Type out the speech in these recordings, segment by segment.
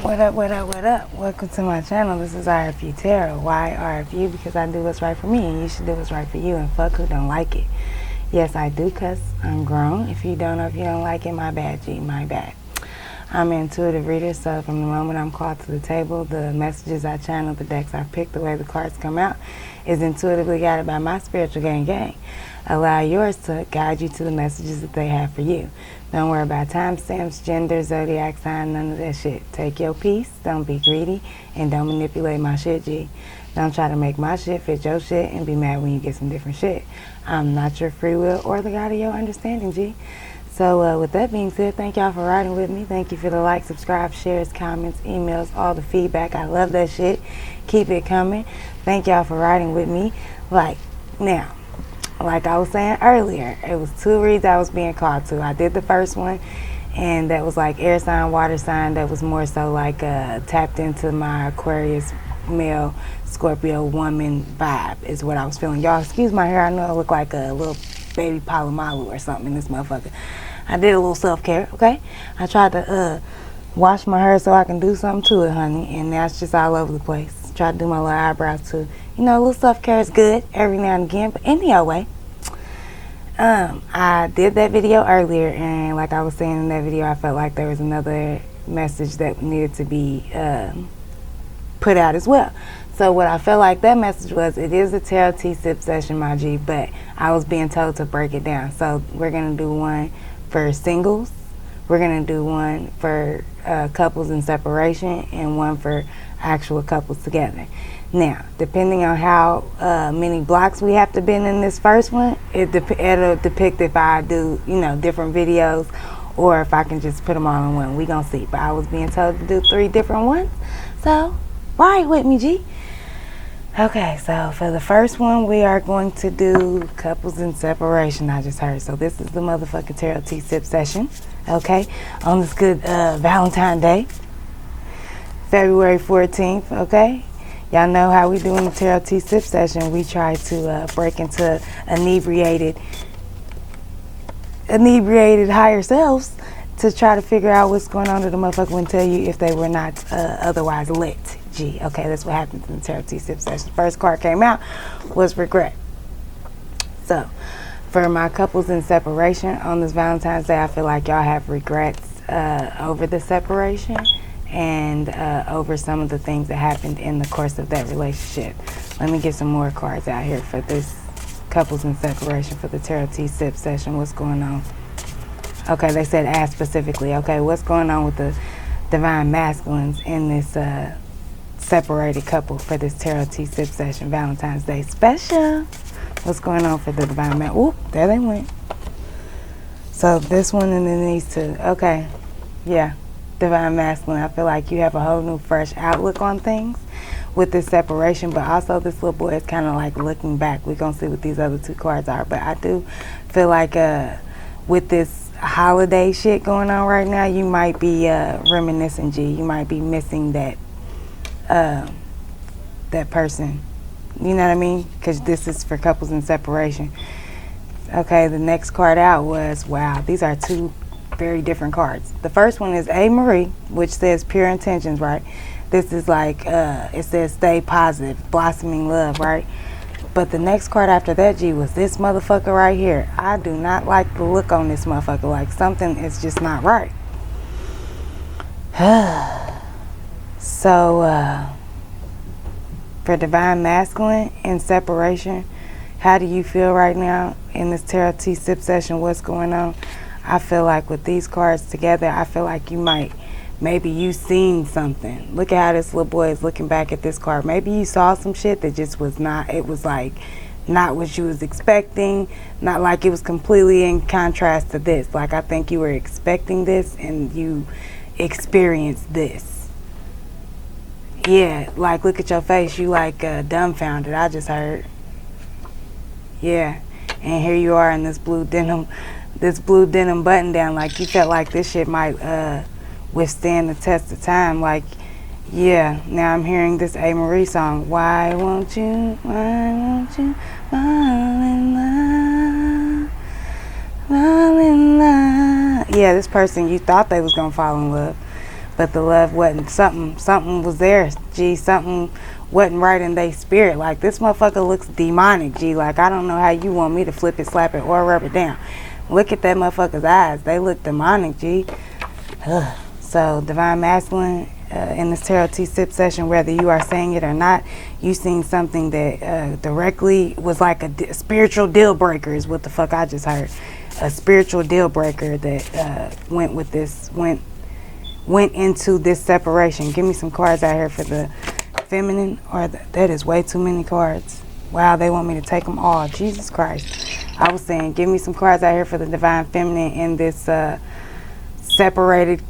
What up, what up, what up? Welcome to my channel. This is RFUTAROT. Why RFU? Because I do what's right for me and you should do what's right for you, and fuck who don't like it. Yes, I do cuss. I'm grown. If you don't know, if you don't like it, my bad, G, my bad. I'm an intuitive reader, so from the moment I'm called to the table, the messages I channel, the decks I pick, the way the cards come out is intuitively guided by my spiritual gang. Allow yours to guide you to the messages that they have for you. Don't worry about timestamps, gender, zodiac sign, none of that shit. Take your piece, don't be greedy, and don't manipulate my shit, G. Don't try to make my shit fit your shit and be mad when you get some different shit. I'm not your free will or the God of your understanding, G. So with that being said, thank y'all for riding with me. Thank you for the likes, subscribe, shares, comments, emails, all the feedback. I love that shit. Keep it coming. Thank y'all for riding with me. Like I was saying earlier, it was 2 reads I was being called to. I did the first one, and that was like air sign, water sign. That was more so like tapped into my Aquarius male Scorpio woman vibe is what I was feeling. Y'all excuse my hair. I know I look like a little baby Palomalu or something in this motherfucker. I did a little self-care, okay? I tried to wash my hair so I can do something to it, honey, and that's just all over the place. Tried to do my little eyebrows too. You know, a little self-care is good every now and again, but anyway, I did that video earlier, and like I was saying in that video, I felt like there was another message that needed to be put out as well. So what I felt like that message was, it is a tarot tea sip session, my G, but I was being told to break it down. So we're going to do one for singles, we're going to do one for couples in separation, and one for actual couples together. Now, depending on how many blocks we have to bend in this first one, it'll depict if I do, you know, different videos, or if I can just put them all in one. We gonna see. But I was being told to do 3 different ones, so ride with me, G. Okay, so for the first one, we are going to do couples in separation, I just heard. So this is the motherfucking tarot tea sip session, okay, on this good Valentine's Day, February 14th, okay? Y'all know how we do in the tarot tea sip session. We try to break into inebriated higher selves to try to figure out what's going on to the motherfucker and tell you if they were not otherwise lit. G. Okay, that's what happens in the tarot tea sip session. First card came out was regret. So for my couples in separation on this Valentine's Day, I feel like y'all have regrets over the separation and over some of the things that happened in the course of that relationship. Let me get some more cards out here for this couples in separation for the tarot tea sip session. What's going on? Okay, they said ask specifically. Okay, what's going on with the divine masculines in this separated couple for this tarot tea sip session Valentine's Day special? What's going on for the divine man? Oop, there they went. So this one and then these 2. Okay, yeah, divine masculine. I feel like you have a whole new fresh outlook on things with this separation, but also this little boy is kind of like looking back. We're gonna see what these other 2 cards are, but I do feel like with this holiday shit going on right now, you might be reminiscing, G. You might be missing that that person, you know what I mean, because this is for couples in separation. Okay, the next card out was, wow, these are 2 very different cards. The first one is A. Marie, which says pure intentions, right? This is like it says stay positive, blossoming love, right? But the next card after that, G, was this motherfucker right here. I do not like the look on this motherfucker. Like something is just not right. So for divine masculine in separation, how do you feel right now in this tarot tea sip session? What's going on? I feel like with these cards together, I feel like you might, maybe you seen something. Look at how this little boy is looking back at this card. Maybe you saw some shit that just was not, it was like not what you was expecting, not like it was completely in contrast to this. Like I think you were expecting this and you experienced this. Yeah, like look at your face, you like dumbfounded, I just heard. Yeah, and here you are in this blue denim button down, like you felt like this shit might withstand the test of time. Like, yeah, now I'm hearing this A. Marie song, why won't you fall in love, fall in love. Yeah, this person, you thought they was gonna fall in love, but the love wasn't. Something was there, G. Something wasn't right in they spirit. Like, this motherfucker looks demonic, G. Like, I don't know how you want me to flip it, slap it, or rub it down. Look at that motherfucker's eyes. They look demonic, G. Ugh. So, Divine Masculine, in this Tarot T-Sip session, whether you are saying it or not, you seen something that directly was like a spiritual deal breaker is what the fuck I just heard. A spiritual deal breaker that went into this separation. Give me some cards out here for the feminine, or that is way too many cards. Wow, they want me to take them all. Jesus Christ. I was saying, give me some cards out here for the divine feminine in this separated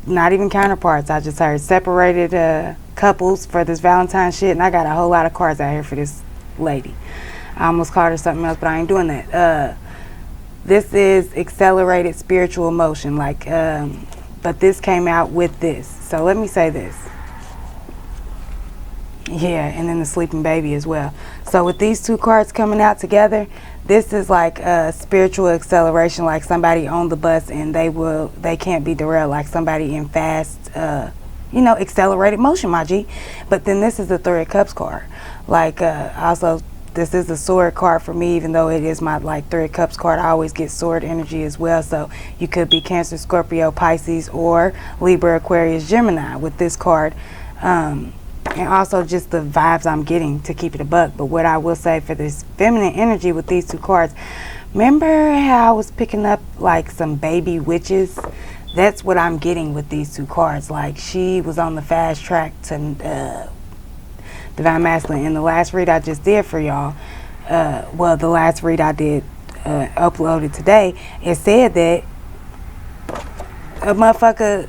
not even counterparts. I just heard separated couples for this Valentine's shit, and I got a whole lot of cards out here for this lady. I almost called her something else, but I ain't doing that. This is accelerated spiritual emotion, like, but this came out with this. So let me say this. Yeah, and then the sleeping baby as well. So with these two cards coming out together, this is like a spiritual acceleration, like somebody on the bus and they can't be derailed, like somebody in fast, accelerated motion, my G. But then this is the Three of Cups card. Like, also, this is the sword card for me, even though it is my like Three of Cups card. I always get sword energy as well. So you could be Cancer, Scorpio, Pisces, or Libra, Aquarius, Gemini with this card. And also just the vibes I'm getting, to keep it a buck. But what I will say for this feminine energy with these two cards, remember how I was picking up like some baby witches? That's what I'm getting with these two cards. Like, she was on the fast track to Divine Masculine. In the last read I just did for y'all, the last read I did uploaded today, it said that a motherfucker,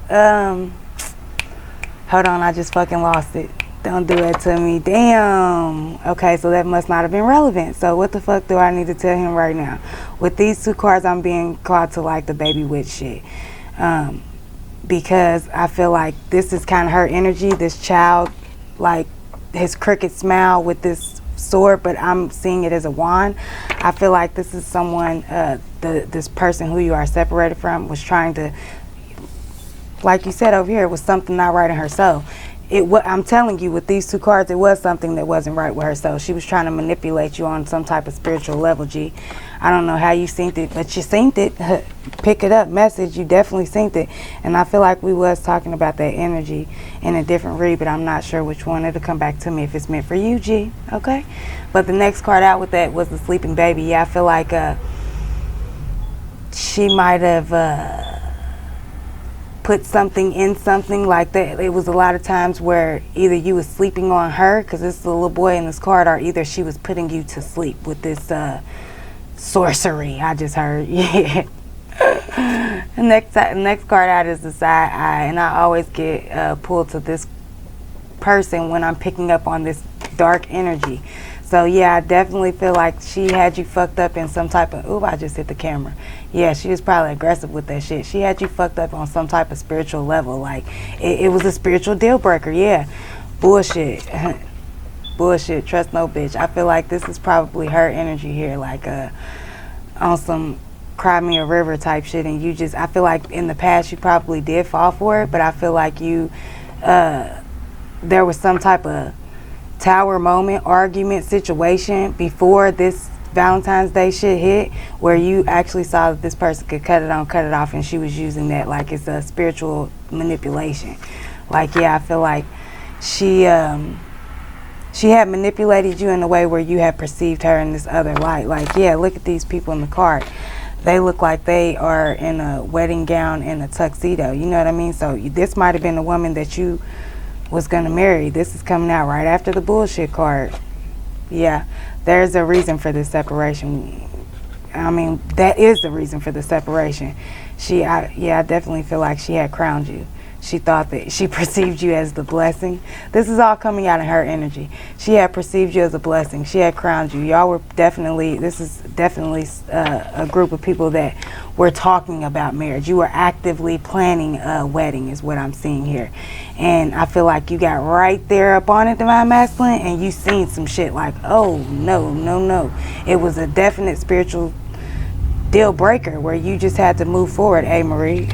hold on, I just fucking lost it. Don't do that to me. Damn. Okay, so that must not have been relevant. So what the fuck do I need to tell him right now? With these two cards, I'm being called to like the baby witch shit. Because I feel like this is kind of her energy, this child, like his crooked smile with this sword, but I'm seeing it as a wand. I feel like this is someone, this person who you are separated from was trying to, like you said over here, it was something not right in her soul. I'm telling you, with these two cards, it was something that wasn't right with her. So she was trying to manipulate you on some type of spiritual level, G. I don't know how you synced it, but you synced it. Pick it up, message. You definitely synced it. And I feel like we was talking about that energy in a different read, but I'm not sure which one. It'll come back to me if it's meant for you, G. Okay? But the next card out with that was the sleeping baby. Yeah, I feel like she might have put something in something like that. It was a lot of times where either you was sleeping on her, because this is a little boy in this card, or either she was putting you to sleep with this sorcery. I just heard. Yeah. The next card out is the side eye, and I always get pulled to this person when I'm picking up on this dark energy. So yeah, I definitely feel like she had you fucked up in some type of, I just hit the camera. Yeah, she was probably aggressive with that shit. She had you fucked up on some type of spiritual level. Like, it was a spiritual deal breaker, yeah. Bullshit. Bullshit, trust no bitch. I feel like this is probably her energy here, like on some cry me a river type shit, and you just, I feel like in the past you probably did fall for it, but I feel like you, there was some type of tower moment, argument situation before this Valentine's Day shit hit, where you actually saw that this person could cut it on, cut it off, and she was using that like it's a spiritual manipulation. Like, yeah, I feel like she had manipulated you in a way where you had perceived her in this other light. Like, yeah, look at these people in the card. They look like they are in a wedding gown and a tuxedo. You know what I mean? So this might have been the woman that you was gonna marry. This is coming out right after the bullshit card. Yeah, there's a reason for this separation. I mean, that is the reason for the separation. I definitely feel like she had crowned you. She thought that she perceived you as the blessing. This is all coming out of her energy. She had perceived you as a blessing. She had crowned you. Y'all were definitely, this is definitely a group of people that were talking about marriage. You were actively planning a wedding is what I'm seeing here. And I feel like you got right there up on it, Divine Masculine, and you seen some shit like, oh, no, no, no. It was a definite spiritual deal breaker where you just had to move forward, Marie.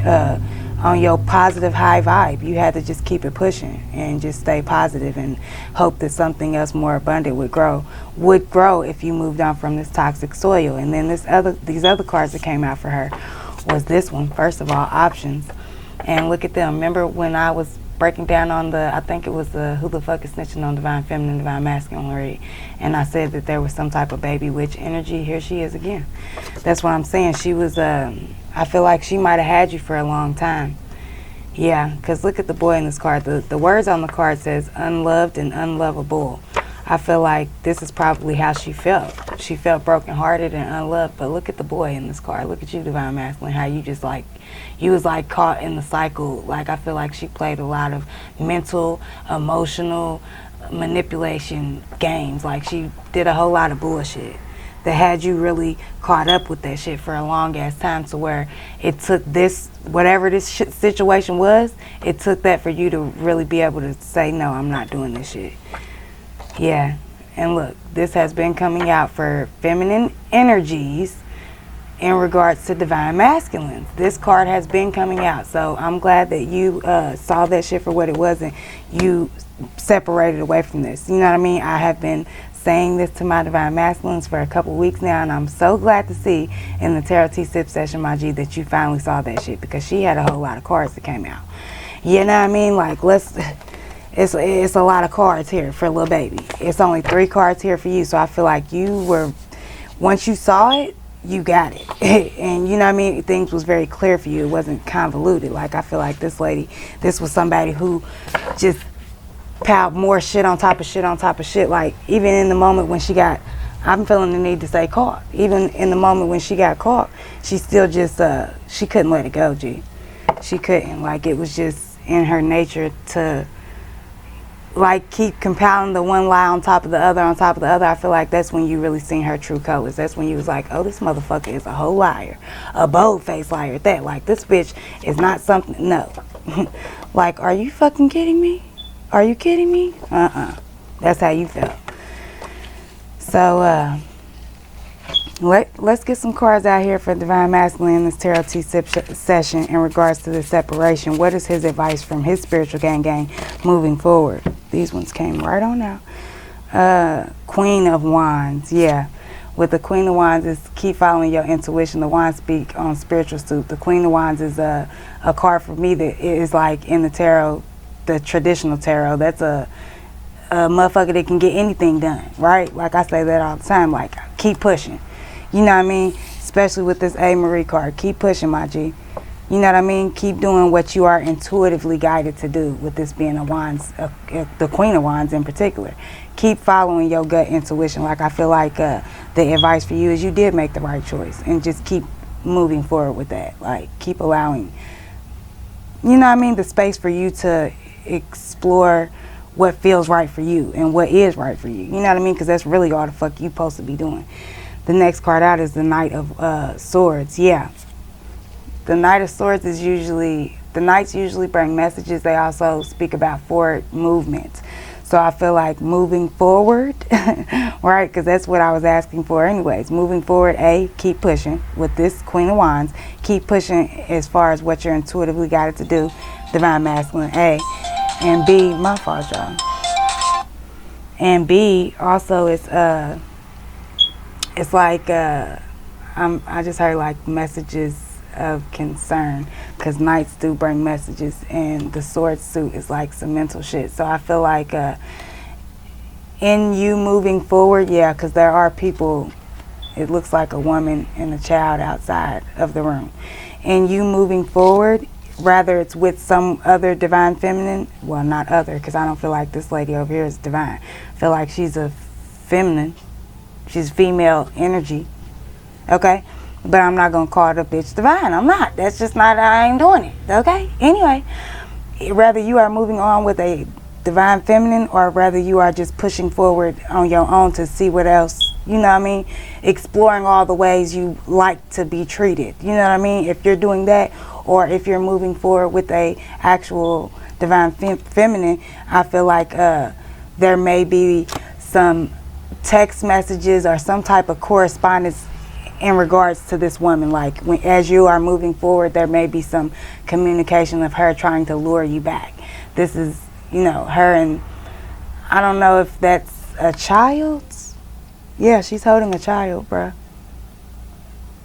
on your positive high vibe. You had to just keep it pushing and just stay positive and hope that something else more abundant would grow if you moved on from this toxic soil. And then these other cards that came out for her was this one. First of all, options. And look at them. Remember when I was breaking down on I think it was the Who the Fuck is Snitching on Divine Feminine, Divine Masculine read, and I said that there was some type of baby witch energy. Here she is again. That's what I'm saying. She was, I feel like she might have had you for a long time. Yeah, because look at the boy in this card. The words on the card says unloved and unlovable. I feel like this is probably how she felt. She felt brokenhearted and unloved. But look at the boy in this card. Look at you, Divine Masculine, how you just like, you was like caught in the cycle. Like, I feel like she played a lot of mental, emotional manipulation games. Like, she did a whole lot of bullshit that had you really caught up with that shit for a long ass time, to where it took this, whatever this situation was, it took that for you to really be able to say, no, I'm not doing this shit. Yeah, and look, this has been coming out for feminine energies in regards to divine masculines. This card has been coming out, so I'm glad that you saw that shit for what it was and you separated away from this. You know what I mean? I have been saying this to my divine masculines for a couple weeks now, and I'm so glad to see in the Tarot Tea Sip session, my G, that you finally saw that shit, because she had a whole lot of cards that came out. You know what I mean? Like, it's a lot of cards here for little baby. It's only 3 cards here for you, so I feel like you were, once you saw it, you got it. And you know what I mean? Things was very clear for you. It wasn't convoluted. Like, I feel like this lady, this was somebody who just piled more shit on top of shit on top of shit. Like, even in the moment when she got, I'm feeling the need to say caught. Even in the moment when she got caught, she still just, she couldn't let it go, G. She couldn't. Like, it was just in her nature to, like, keep compiling the one lie on top of the other on top of the other. I feel like that's when you really seen her true colors. That's when you was like, oh, this motherfucker is a whole liar, a bold-faced liar at that. Like, this bitch is not something, no. Like, are you fucking kidding me? Are you kidding me? That's how you felt. So, let's get some cards out here for Divine Masculine in this Tarot Tea Sip session in regards to the separation. What is his advice from his spiritual gang moving forward? These ones came right on out. Queen of Wands, yeah. With the Queen of Wands, is keep following your intuition. The Wands speak on spiritual suit. The Queen of Wands is a card for me that is like in the tarot, the traditional tarot. That's a motherfucker that can get anything done, right? Like, I say that all the time. Like, keep pushing. You know what I mean? Especially with this A. Marie card. Keep pushing, my G. You know what I mean? Keep doing what you are intuitively guided to do, with this being a Wands, the Queen of Wands in particular. Keep following your gut intuition. Like, I feel like the advice for you is you did make the right choice, and just keep moving forward with that. Like, keep allowing, you know what I mean, the space for you to explore what feels right for you and what is right for you. You know what I mean? Because that's really all the fuck you supposed to be doing. The next card out is the Knight of Swords. Yeah. The Knight of Swords is usually, the Knights usually bring messages. They also speak about forward movement. So I feel like moving forward, right? Because that's what I was asking for anyways. Moving forward, A, keep pushing with this Queen of Wands. Keep pushing as far as what you're intuitively guided to do, Divine Masculine, A. And B, my fault, y'all. And B, also, it's like, I just heard like messages of concern, because Knights do bring messages, and the sword suit is like some mental shit. So I feel like in you moving forward, yeah, because there are people, it looks like a woman and a child outside of the room. In you moving forward, rather it's with some other divine feminine, well, not other, because I don't feel like this lady over here is divine. I feel like she's a feminine, she's female energy, okay? But I'm not going to call the bitch divine. I'm not. That's just not, I ain't doing it, okay? Anyway, whether you are moving on with a divine feminine, or whether you are just pushing forward on your own to see what else, you know what I mean? Exploring all the ways you like to be treated. You know what I mean? If you're doing that, or if you're moving forward with a actual divine feminine, I feel like there may be some text messages or some type of correspondence in regards to this woman, like as you are moving forward, there may be some communication of her trying to lure you back. This is, you know, her, and I don't know if that's a child. Yeah, she's holding a child, bruh.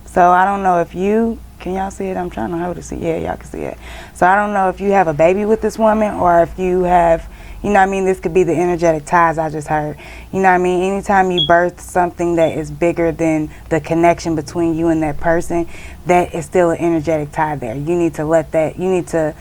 So I don't know if you, can y'all see it? I'm trying to hold it. See, yeah, y'all can see it. So I don't know if you have a baby with this woman, or if you have, you know what I mean, this could be the energetic ties I just heard. You know what I mean? Anytime you birth something that is bigger than the connection between you and that person, that is still an energetic tie there. You need to let that, you need to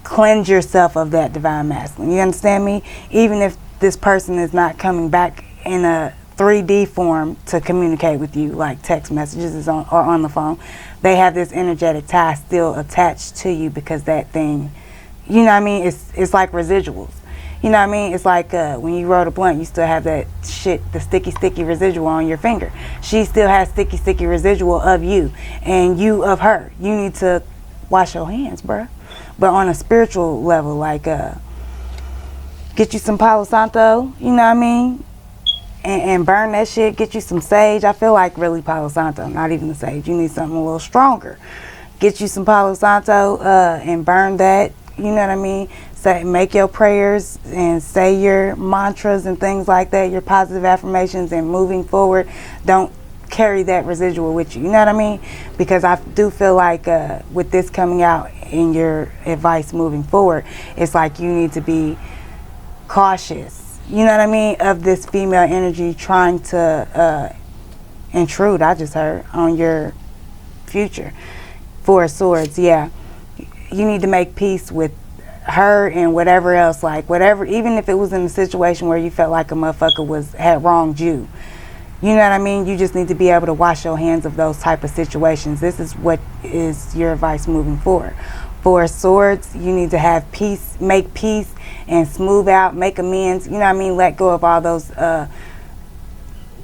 cleanse yourself of that divine masculine. You understand me? Even if this person is not coming back in a 3D form to communicate with you, like text messages or on the phone, they have this energetic tie still attached to you, because that thing, you know what I mean, it's like residuals. You know what I mean? It's like when you roll a blunt, you still have that shit, the sticky residual on your finger. She still has sticky residual of you, and you of her. You need to wash your hands, bruh. But on a spiritual level, like get you some Palo Santo, you know what I mean? And burn that shit. Get you some sage. I feel like really Palo Santo, not even the sage. You need something a little stronger. Get you some Palo Santo and burn that, you know what I mean? Say, make your prayers and say your mantras and things like that, your positive affirmations, and moving forward, don't carry that residual with you. You know what I mean? Because I do feel like with this coming out in your advice moving forward, it's like you need to be cautious, you know what I mean, of this female energy trying to intrude, I just heard, on your future. Four of Swords, yeah. You need to make peace with her and whatever else, like whatever, even if it was in a situation where you felt like a motherfucker had wronged you. You know what I mean? You just need to be able to wash your hands of those type of situations. This is what is your advice moving forward. Four of Swords, you need to have peace, make peace and smooth out, make amends, you know what I mean? Let go of all those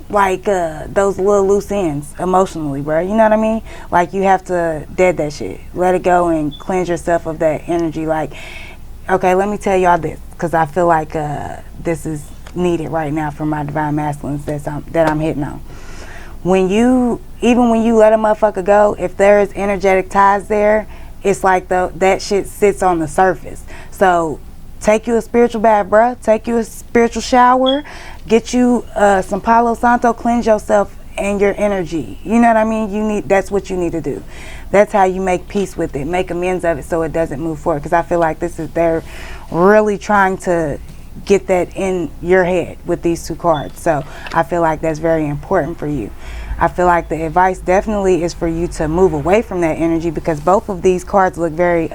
those little loose ends emotionally, bro. You know what I mean? Like, you have to dead that shit. Let it go and cleanse yourself of that energy. Like, okay, let me tell y'all this, because I feel like this is needed right now for my divine masculines that I'm hitting on. Even when you let a motherfucker go, if there's energetic ties there, it's like that shit sits on the surface. So take you a spiritual bath, bruh. Take you a spiritual shower. Get you some Palo Santo. Cleanse yourself and your energy. You know what I mean? That's what you need to do. That's how you make peace with it. Make amends of it so it doesn't move forward. Because I feel like they're really trying to get that in your head with these two cards. So I feel like that's very important for you. I feel like the advice definitely is for you to move away from that energy, because both of these cards look very,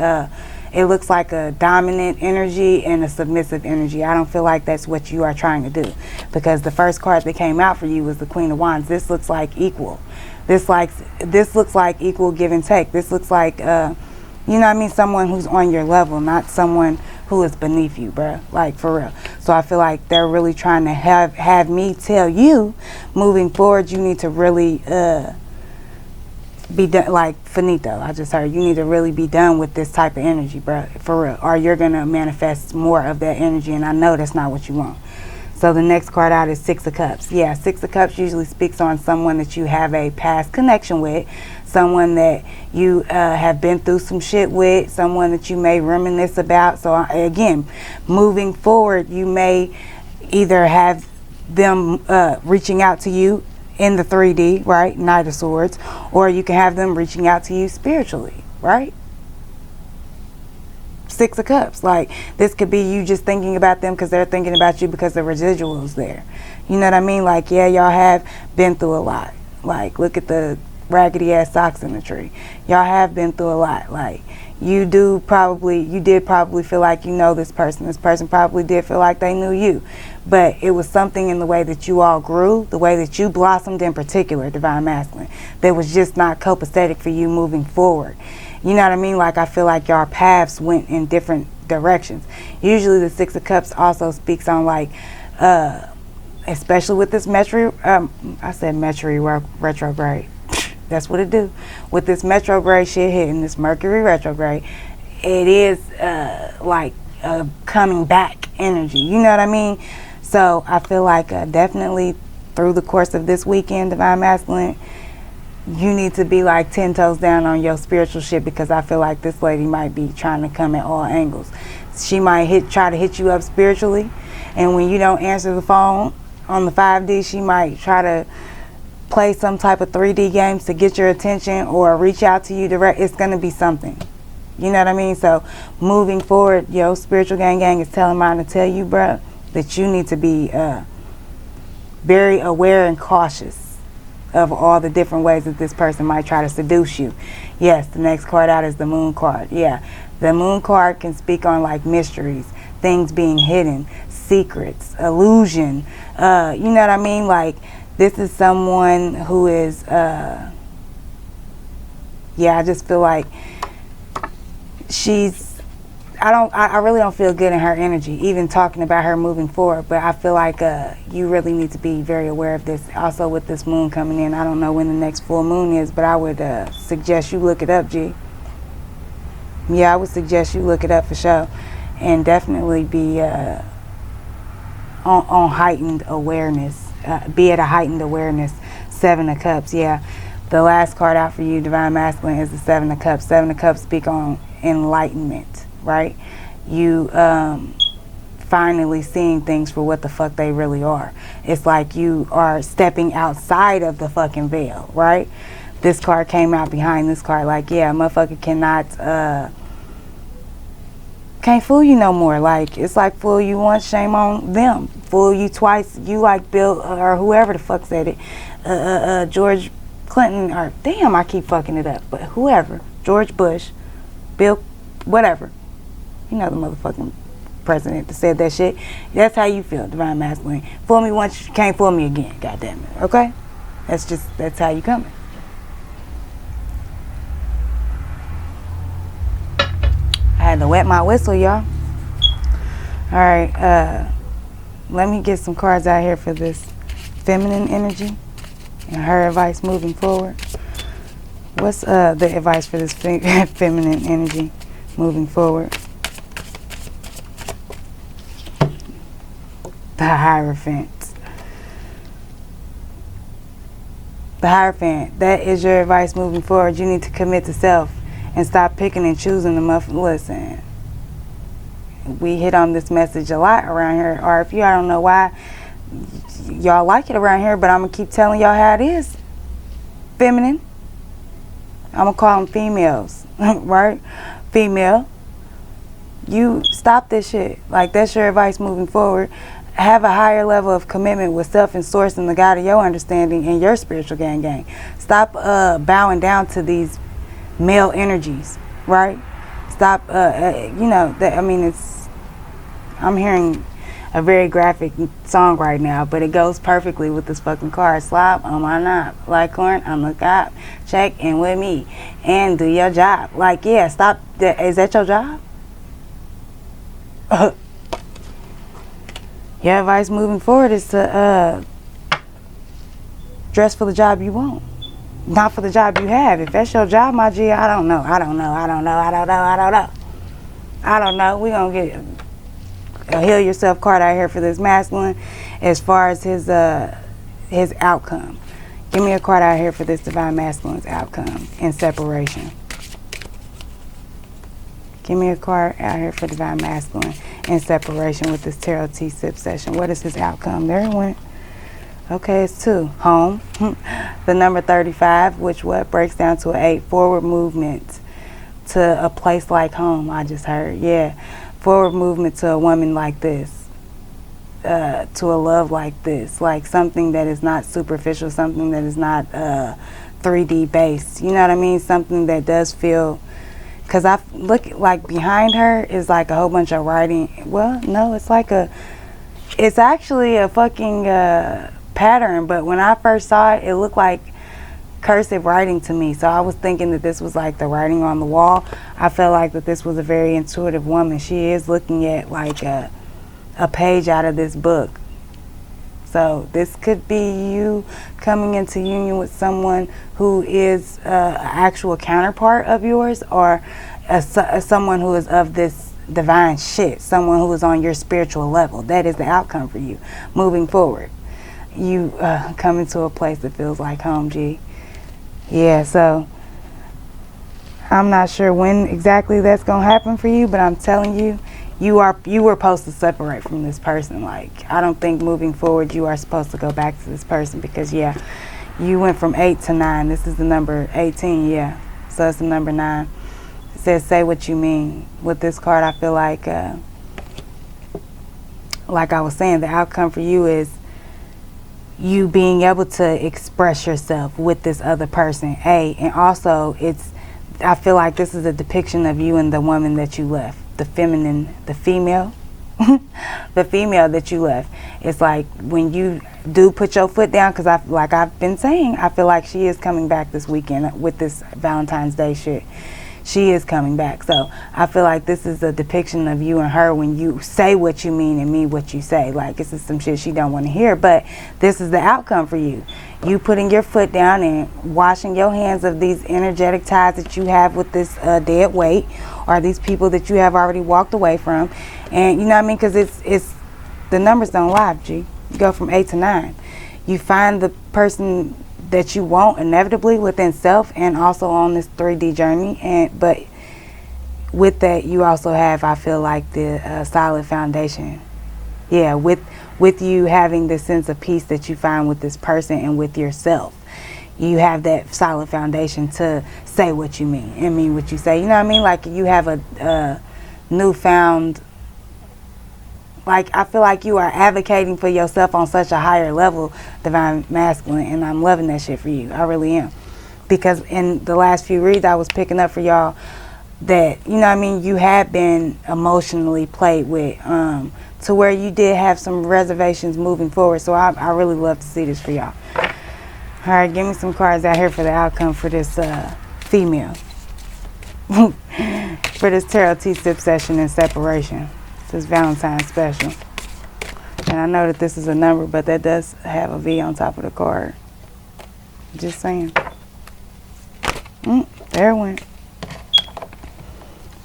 it looks like a dominant energy and a submissive energy. I don't feel like that's what you are trying to do, because the first card that came out for you was the Queen of Wands. This looks like equal. This looks like equal give and take. This looks like, you know what I mean, someone who's on your level, not someone who is beneath you, bruh. Like, for real. So I feel like they're really trying to have me tell you, moving forward, you need to really be done, like finito. I just heard you need to really be done with this type of energy, bruh. For real. Or you're gonna manifest more of that energy, and I know that's not what you want. So the next card out is Six of Cups. Yeah, Six of Cups usually speaks on someone that you have a past connection with, someone that you have been through some shit with, someone that you may reminisce about. So again, moving forward, you may either have them reaching out to you in the 3D, right, Knight of Swords, or you can have them reaching out to you spiritually, right? Six of Cups, like, this could be you just thinking about them because they're thinking about you because the residual's there. You know what I mean? Like, yeah, y'all have been through a lot. Like, look at the raggedy ass socks in the tree. Y'all have been through a lot. Like, you did probably feel like you know this person. This person probably did feel like they knew you. But it was something in the way that you all grew, the way that you blossomed in particular, Divine Masculine, that was just not copacetic for you moving forward. You know what I mean? Like, I feel like your paths went in different directions. Usually the Six of Cups also speaks on, like, especially with this Mercury retrograde. That's what it do. With this retrograde shit hitting, this Mercury retrograde, it is like a coming back energy. You know what I mean? So I feel like definitely through the course of this weekend, Divine Masculine, you need to be like 10 toes down on your spiritual shit, because I feel like this lady might be trying to come at all angles. She might try to hit you up spiritually, and when you don't answer the phone on the 5D, she might try to play some type of 3D games to get your attention or reach out to you direct. It's going to be something. You know what I mean? So moving forward, yo, spiritual gang is telling mine to tell you, bruh, that you need to be very aware and cautious of all the different ways that this person might try to seduce you. Yes, the next card out is the Moon card. Yeah, the Moon card can speak on like mysteries, things being hidden, secrets, illusion. You know what I mean? Like, this is someone who is, yeah, I just feel like I really don't feel good in her energy, even talking about her moving forward. But I feel like you really need to be very aware of this. Also, with this moon coming in, I don't know when the next full moon is, but I would suggest you look it up, G. Yeah, I would suggest you look it up for sure, and definitely be on heightened awareness. Be at a heightened awareness. 7 of Cups. Yeah, the last card out for you, Divine Masculine, is the 7 of Cups. 7 of Cups speak on enlightenment. Right? You finally seeing things for what the fuck they really are. It's like you are stepping outside of the fucking veil, right? This card came out behind this card, like, yeah, motherfucker can't fool you no more. Like, it's like, fool you once, shame on them. Fool you twice, you like Bill or whoever the fuck said it. George Clinton, or damn, I keep fucking it up, but whoever, George Bush, Bill, whatever. You know, the motherfucking president that said that shit. That's how you feel, Divine Masculine. Fool me once, you can't fool me again, goddamn it. Okay? That's how you coming. I had to wet my whistle, y'all. Alright, let me get some cards out here for this feminine energy and her advice moving forward. What's the advice for this feminine energy moving forward? The Hierophant. The Hierophant. That is your advice moving forward. You need to commit to self and stop picking and choosing the muffin. Listen, we hit on this message a lot around here. RFU, I don't know why y'all like it around here, but I'm going to keep telling y'all how it is. Feminine. I'm going to call them females. Right? Female. You stop this shit. Like, that's your advice moving forward. Have a higher level of commitment with self and source and the God of your understanding and your spiritual gang. Stop bowing down to these male energies, right? Stop, you know, that. I mean, I'm hearing a very graphic song right now, but it goes perfectly with this fucking card. Slop on my knob, like corn, I'm a cop. Check in with me and do your job. Like, yeah, stop. Is that your job? Your advice moving forward is to dress for the job you want, not for the job you have. If that's your job, my G, I don't know. We're going to get a heal yourself card out here for this masculine as far as his outcome. Give me a card out here for this divine masculine's outcome and separation. Give me a card out here for divine masculine in separation with this tarot tea sip session. What is his outcome? There it went. Okay, it's 2. Home. The number 35, which breaks down to an 8. Forward movement to a place like home, I just heard. Yeah. Forward movement to a woman like this. To a love like this. Like something that is not superficial, something that is not 3D based. You know what I mean? Something that does feel... Because I look, like, behind her is like a whole bunch of writing. Well, no, it's actually a fucking pattern. But when I first saw it, it looked like cursive writing to me. So I was thinking that this was like the writing on the wall. I felt like that this was a very intuitive woman. She is looking at like a page out of this book. So this could be you coming into union with someone who is an actual counterpart of yours, or someone who is of this divine shit, someone who is on your spiritual level. That is the outcome for you moving forward. You come into a place that feels like home, G. Yeah, so I'm not sure when exactly that's gonna happen for you, but I'm telling you, you were supposed to separate from this person. Like, I don't think moving forward you are supposed to go back to this person, because yeah, you went from 8 to 9. This is the number 18, yeah. So it's the number 9. It says say what you mean. With this card, I feel like I was saying, the outcome for you is you being able to express yourself with this other person. And also I feel like this is a depiction of you and the woman that you left, the female, the female that you left. It's like when you do put your foot down, because I've been saying, I feel like she is coming back this weekend with this Valentine's Day shit. She is coming back. So I feel like this is a depiction of you and her when you say what you mean and mean what you say. Like, this is some shit she don't want to hear, but this is the outcome for you. You putting your foot down and washing your hands of these energetic ties that you have with this dead weight, or these people that you have already walked away from. And you know what I mean? Because it's the numbers don't lie, G. You go from 8 to 9. You find the person that you want inevitably within self, and also on this 3D journey. But with that, you also have, I feel like, the solid foundation. Yeah, with you having the sense of peace that you find with this person and with yourself, you have that solid foundation to say what you mean and mean what you say. You know what I mean? Like, you have a newfound, like, I feel like you are advocating for yourself on such a higher level, divine masculine, and I'm loving that shit for you. I really am. Because in the last few reads I was picking up for y'all that, you know what I mean, you had been emotionally played with, to where you did have some reservations moving forward. So I really love to see this for y'all. All right, give me some cards out here for the outcome for this female. For this tarot T-sip session and separation. This Valentine's special. And I know that this is a number, but that does have a V on top of the card. Just saying. There it went.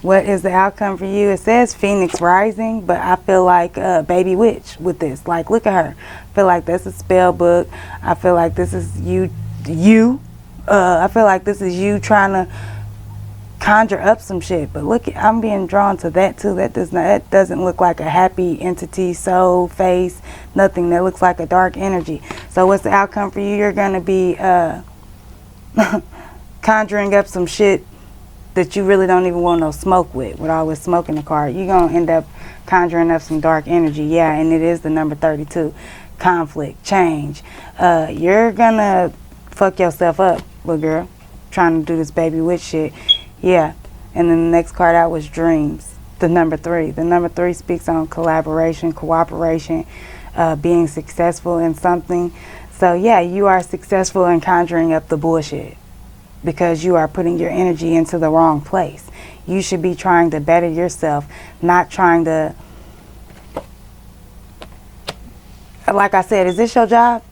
What is the outcome for you? It says Phoenix Rising, but I feel like Baby Witch with this. Like, look at her. I feel like that's a spell book. I feel like this is you. I feel like this is you trying to conjure up some shit. But look, I'm being drawn to that too. That doesn't look like a happy entity, soul, face, nothing. That looks like a dark energy. So what's the outcome for you? You're gonna be conjuring up some shit that you really don't even want no smoke with all this smoke in the card. You're gonna end up conjuring up some dark energy. Yeah, and it is the number 32. Conflict, change. You're gonna fuck yourself up, little girl, trying to do this baby witch shit. Yeah, and then the next card out was Dreams, the number 3. The number 3 speaks on collaboration, cooperation, being successful in something. So yeah, you are successful in conjuring up the bullshit because you are putting your energy into the wrong place. You should be trying to better yourself, not trying to, like I said, is this your job?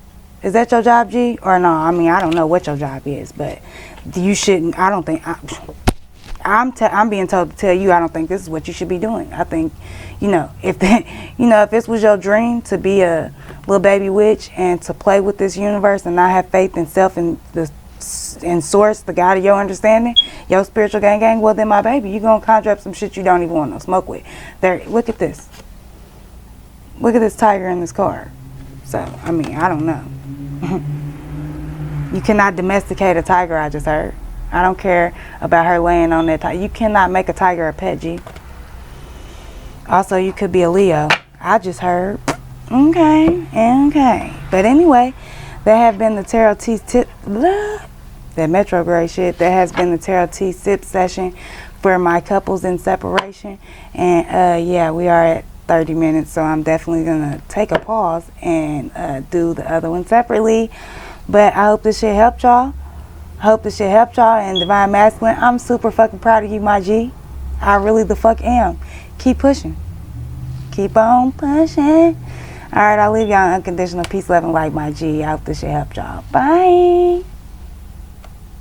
Is that your job, G? Or no? I mean, I don't know what your job is, but you shouldn't, I don't think, I'm being told to tell you I don't think this is what you should be doing. I think, if this was your dream to be a little baby witch and to play with this universe and not have faith in self and source, the God of your understanding, your spiritual gang, well then, my baby, you're going to conjure up some shit you don't even want no smoke with. There, look at this. Look at this tiger in this card. So, I mean, I don't know. You cannot domesticate a tiger, I just heard. I don't care about her laying on that tiger. You cannot make a tiger a pet, G. Also, you could be a Leo. I just heard. Okay. But anyway, that have been the Tarot T-sip, that retrograde shit. That has been the Tarot T-sip session for my couples in separation. And yeah, we are at 30 minutes, so I'm definitely gonna take a pause and do the other one separately. But I hope this shit helped y'all. And Divine Masculine, I'm super fucking proud of you, my G. I really the fuck am. Keep pushing. Keep on pushing. Alright, I'll leave y'all in unconditional peace, love, and light, my G. I hope this shit helped y'all. Bye.